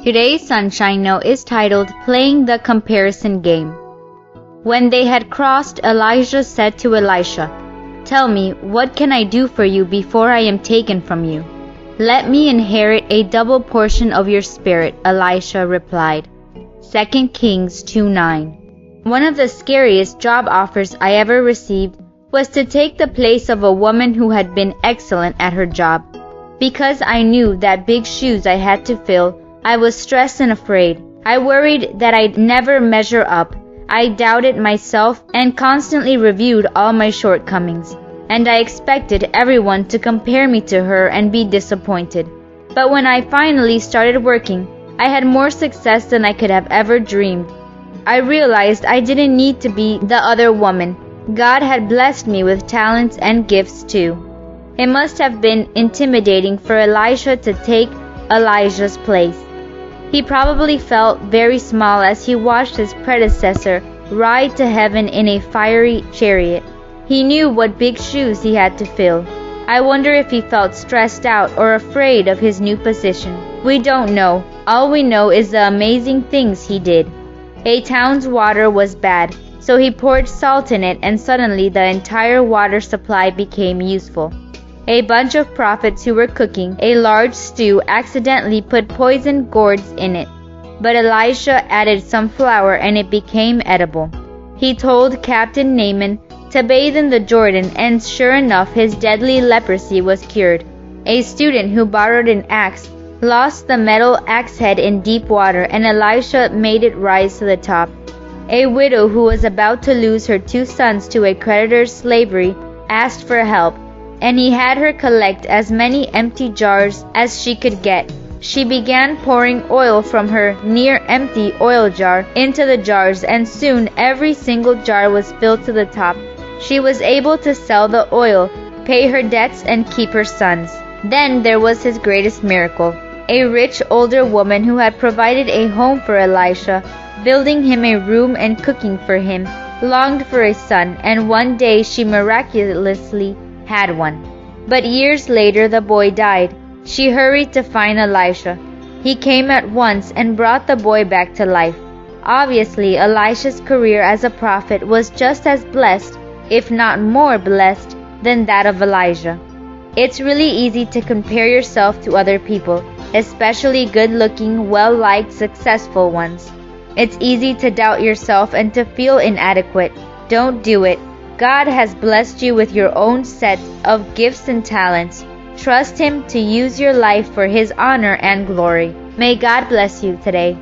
Today's Sunshine Note is titled Playing the Comparison Game. When they had crossed, Elijah said to Elisha, "Tell me, what can I do for you before I am taken from you?" "Let me inherit a double portion of your spirit," Elisha replied. 2 Kings 2:9. One of the scariest job offers I ever received was to take the place of a woman who had been excellent at her job. Because I knew that big shoes I had to fill, I was stressed and afraid. I worried that I'd never measure up. I doubted myself and constantly reviewed all my shortcomings. And I expected everyone to compare me to her and be disappointed. But when I finally started working, I had more success than I could have ever dreamed. I realized I didn't need to be the other woman. God had blessed me with talents and gifts too. It must have been intimidating for Elisha to take Elijah's place. He probably felt very small as he watched his predecessor ride to heaven in a fiery chariot. He knew what big shoes he had to fill. I wonder if he felt stressed out or afraid of his new position. We don't know. All we know is the amazing things he did. A town's water was bad, so he poured salt in it, and suddenly the entire water supply became useful. A bunch of prophets who were cooking a large stew accidentally put poisoned gourds in it, but Elisha added some flour and it became edible. He told Captain Naaman to bathe in the Jordan, and sure enough, his deadly leprosy was cured. A student who borrowed an axe lost the metal axe head in deep water, and Elisha made it rise to the top. A widow who was about to lose her 2 sons to a creditor's slavery asked for help, and he had her collect as many empty jars as she could get. She began pouring oil from her near-empty oil jar into the jars, and soon every single jar was filled to the top. She was able to sell the oil, pay her debts, and keep her sons. Then there was his greatest miracle. A rich older woman who had provided a home for Elisha, building him a room and cooking for him, longed for a son, and one day she miraculously had one. But years later the boy died. She hurried to find Elisha. He came at once and brought the boy back to life. Obviously, Elisha's career as a prophet was just as blessed, if not more blessed, than that of Elijah. It's really easy to compare yourself to other people, especially good-looking, well-liked, successful ones. It's easy to doubt yourself and to feel inadequate. Don't do it. God has blessed you with your own set of gifts and talents. Trust Him to use your life for His honor and glory. May God bless you today.